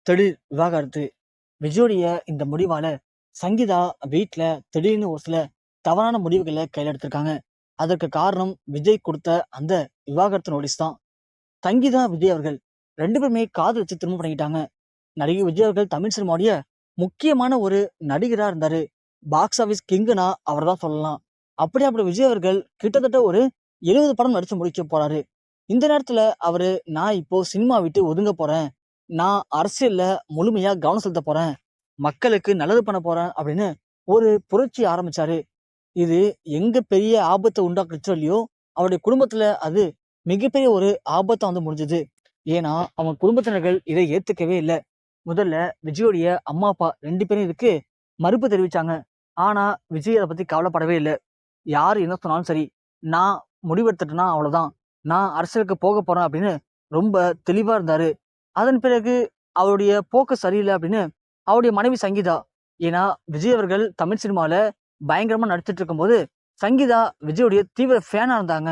திடீர் விவாகரத்து. விஜயோடைய இந்த முடிவால சங்கீதா வீட்ல திடீர்னு ஒரு சில தவறான முடிவுகளை கையில் எடுத்திருக்காங்க. அதற்கு காரணம் விஜய் கொடுத்த அந்த விவாகரத்து நோட்டீஸ் தான். சங்கீதா, விஜய் அவர்கள் 2 பேருமே காதலிச்சு திருமணம் பண்ணிக்கிட்டாங்க. நடிகை விஜய் அவர்கள் தமிழ் சினிமாவுடைய முக்கியமான ஒரு நடிகரா இருந்தாரு. பாக்ஸ் ஆஃபீஸ் கிங்குனா அவர் தான் சொல்லலாம். அப்படி விஜய் அவர்கள் கிட்டத்தட்ட ஒரு 70 படம் நடிச்சு முடிக்க போறாரு. இந்த நேரத்துல அவரு, நான் இப்போ சினிமா விட்டு ஒதுங்க போறேன். நான் அரசியல்ல முழுமையா கவனம் செலுத்த போறேன். மக்களுக்கு நல்லது பண்ண போறேன் அப்படின்னு ஒரு புரட்சி ஆரம்பிச்சாரு. இது எங்க பெரிய ஆபத்தை உண்டாக்குச்சோ இல்லையோ, அவருடைய குடும்பத்துல அது மிகப்பெரிய ஒரு ஆபத்தா முடிஞ்சது. ஏன்னா, அவங்க குடும்பத்தினர்கள் இதை ஏத்துக்கவே இல்லை. முதல்ல விஜயோடைய அம்மா, அப்பா 2 பேரும் இதுக்கு மறுப்பு தெரிவிச்சாங்க. ஆனா, விஜய் அதை பத்தி கவலைப்படவே இல்லை. யார் என்ன சொன்னாலும் சரி, நான் முடிவெடுத்துட்டேன்னா அவ்வளவுதான். நான் அரசியலுக்கு போக போறேன் அப்படின்னு ரொம்ப தெளிவா இருந்தாரு. அதன் பிறகு அவருடைய போக்கு சரியில்லை அப்படின்னு அவருடைய மனைவி சங்கீதா, ஏன்னா விஜய் அவர்கள் தமிழ் சினிமால பயங்கரமா நடிச்சிட்டு இருக்கும்போது சங்கீதா விஜயோடைய தீவிர ஃபேனா இருந்தாங்க.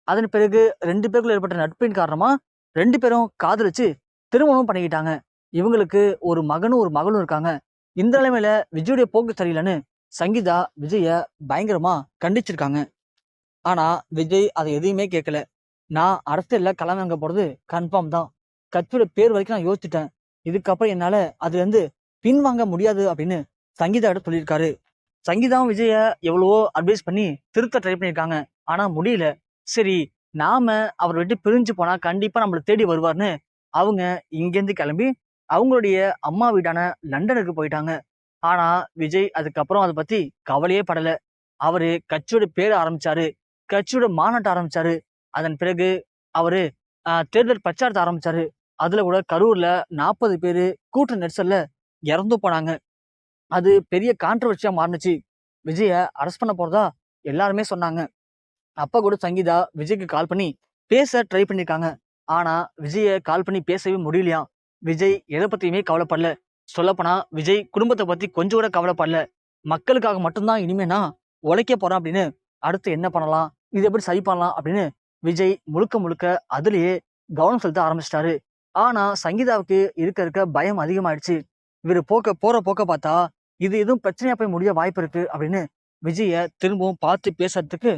அதன் பிறகு 2 பேருக்குள்ள ஏற்பட்ட நட்பின் காரணமா 2 பேரும் காதலிச்சு திருமணம் பண்ணிக்கிட்டாங்க. இவங்களுக்கு ஒரு மகனும் ஒரு மகளும் இருக்காங்க. இந்த நிலைமையில விஜயோடைய போக்கு சரியில்லைன்னு சங்கீதா விஜய பயங்கரமா கண்டிச்சிருக்காங்க. ஆனா விஜய் அதை எதையுமே கேட்கல. நான் அரசியல்ல களமிறங்க போறது கன்ஃபார்ம் தான். கட்சியோட பேர் வரைக்கும் நான் யோசிச்சுட்டேன். இதுக்கப்புறம் என்னால அதுல இருந்து பின்வாங்க முடியாது அப்படின்னு சங்கீதா கிட்ட சொல்லியிருக்காரு. சங்கீதாவும் விஜய எவ்வளவோ அட்வைஸ் பண்ணி திருத்த ட்ரை பண்ணியிருக்காங்க. ஆனா முடியல. சரி, நாம அவர் விட்டு பிரிஞ்சு போனா கண்டிப்பா நம்மளை தேடி வருவார்னு அவங்க இங்கேருந்து கிளம்பி அவங்களுடைய அம்மா வீடான லண்டனுக்கு போயிட்டாங்க. ஆனா விஜய் அதுக்கப்புறம் அதை பத்தி கவலையே படல. அவரு கட்சியோட பேர் ஆரம்பிச்சாரு. கட்சியோட மாநாட்டை ஆரம்பிச்சாரு. அதன் பிறகு அவரு தேர்தல் பிரச்சாரத்தை ஆரம்பிச்சாரு. அதுல கூட கரூர்ல 40 பேரு கூட்ட நெரிசல்ல இறந்து போனாங்க. அது பெரிய கான்ட்ரவர்சியா மாறுனுச்சு. விஜய அரெஸ்ட் பண்ண போறதா எல்லாருமே சொன்னாங்க. அப்ப கூட சங்கீதா விஜய்க்கு கால் பண்ணி பேச ட்ரை பண்ணிருக்காங்க. ஆனா விஜய கால் பண்ணி பேசவே முடியலையாம். விஜய் எதை பத்தியுமே கவலைப்படல. சொல்லப்போனா விஜய் குடும்பத்தை பத்தி கொஞ்சம் கூட கவலைப்படல. மக்களுக்காக மட்டும்தான் இனிமே நான் உழைக்க போறேன் அப்படின்னு அடுத்து என்ன பண்ணலாம், இது எப்படி சரி பண்ணலாம் அப்படின்னு விஜய் முழுக்க முழுக்க அதுலயே கவனம் செலுத்த ஆரம்பிச்சிட்டாரு. ஆனா சங்கீதாவுக்கு இருக்க பயம் அதிகமாயிடுச்சு. இவர் போற போக்க பார்த்தா இது எதுவும் பிரச்சனையா போய் முடிய வாய்ப்பு இருக்கு அப்படின்னு விஜய திரும்பவும் பார்த்து பேசுறதுக்கு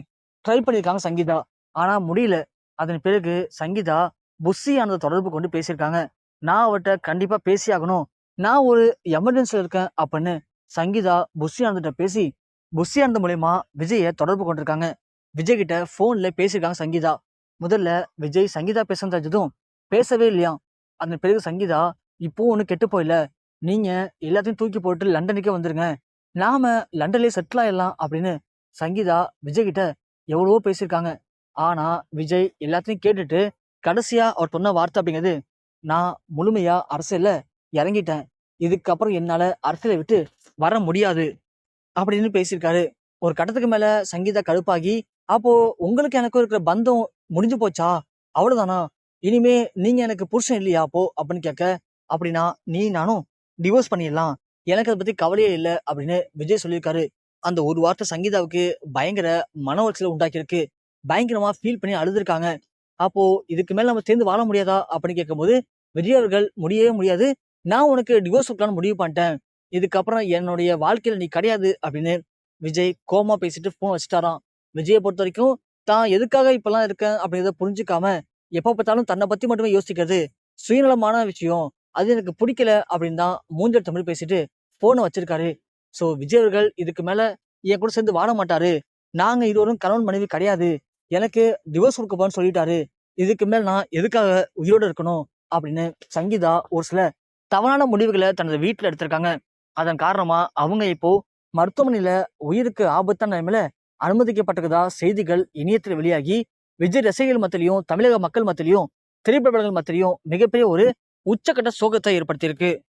ட்ரை பண்ணியிருக்காங்க சங்கீதா. ஆனா முடியல. அதன் பிறகு சங்கீதா புஷியானதை தொடர்பு கொண்டு பேசியிருக்காங்க. நான் அவர்கிட்ட கண்டிப்பா பேசி ஆகணும். நான் ஒரு எமர்ஜென்சில இருக்கேன் அப்படின்னு சங்கீதா புஷியானந்த பேசி புஷியானந்த மூலியமா விஜய தொடர்பு கொண்டிருக்காங்க. விஜய் கிட்ட போன்ல பேசியிருக்காங்க சங்கீதா. முதல்ல விஜய் சங்கீதா பேசுறது தெரிஞ்சதும் பேசவே இல்லையாம். அதன் பிறகு சங்கீதா, இப்போ ஒண்ணு கெட்டு போயில, நீங்க எல்லாத்தையும் தூக்கி போட்டு லண்டனுக்கே வந்துருங்க. நாம லண்டன்லயே செட்டில் ஆயிடலாம் அப்படின்னு சங்கீதா விஜய் கிட்ட எவ்வளவோ பேசியிருக்காங்க. ஆனா விஜய் எல்லாத்தையும் கேட்டுட்டு கடைசியா அவர் சொன்ன வார்த்தை அப்படிங்கிறது, நான் முழுமையா அரசியல்ல இறங்கிட்டேன். இதுக்கப்புறம் என்னால அரசியலை விட்டு வர முடியாது அப்படின்னு பேசியிருக்காரு. ஒரு கட்டத்துக்கு மேல சங்கீதா கடுப்பாகி, அப்போ உங்களுக்கு எனக்கும் இருக்கிற பந்தம் முடிஞ்சு போச்சா? அவ்வளவுதானா? இனிமே நீங்க எனக்கு புருஷன் இல்லையா அப்போ அப்படின்னு கேட்க, அப்படின்னா நீ நானும் டிவோர்ஸ் பண்ணிடலாம். எனக்கு அதை பத்தி கவலையே இல்லை அப்படின்னு விஜய் சொல்லியிருக்காரு. அந்த ஒரு வார்த்தை சங்கீதாவுக்கு பயங்கர மன உளைச்சலை உண்டாக்கியிருக்கு. பயங்கரமா ஃபீல் பண்ணி அழுதுருக்காங்க. அப்போ இதுக்கு மேல நம்ம சேர்ந்து வாழ முடியாதா அப்படின்னு கேட்கும்போது, விஜய் அவர்கள் முடியவே முடியாது. நான் உனக்கு டிவோர்ஸ் கொடுக்கலான்னு முடிவு பண்ணிட்டேன். இதுக்கப்புறம் என்னுடைய வாழ்க்கையில நீ கிடையாது அப்படின்னு விஜய் கோமா பேசிட்டு போன் வச்சுட்டாராம். விஜயை பொறுத்த வரைக்கும் தான் எதுக்காக இப்பெல்லாம் இருக்கேன் அப்படிங்கிறத புரிஞ்சுக்காம எப்ப பார்த்தாலும் தன்னை பத்தி மட்டுமே யோசிக்கிறது சுயநலமான விஷயம். அது எனக்கு பிடிக்கல அப்படின்னு தான் மூஞ்சல் தமிழ் பேசிட்டு போனை வச்சிருக்காரு. சோ விஜய் அவர்கள் இதுக்கு மேல என் கூட சேர்ந்து வாழ மாட்டாரு. நாங்க இருவரும் கணவன் மனைவி கிடையாது. எனக்கு டிவோர்ஸ் கொடுக்க போறேன்னு சொல்லிட்டாரு. இதுக்கு மேல் நான் எதுக்காக உயிரோடு இருக்கணும் அப்படின்னு சங்கீதா ஒரு சில தவறான முடிவுகளை தனது வீட்டுல எடுத்திருக்காங்க. அதன் காரணமா அவங்க இப்போ மருத்துவமனையில உயிருக்கு ஆபத்தான நிலைமையில அனுமதிக்கப்பட்டிருக்கதா செய்திகள் இணையத்தில் வெளியாகி விஜய் ரசிகர்கள் மத்தியிலையும் தமிழக மக்கள் மத்தியிலையும் திரைப்படங்கள் மத்தியிலையும் மிகப்பெரிய ஒரு உச்சக்கட்ட சோகத்தை ஏற்படுத்தியிருக்கு.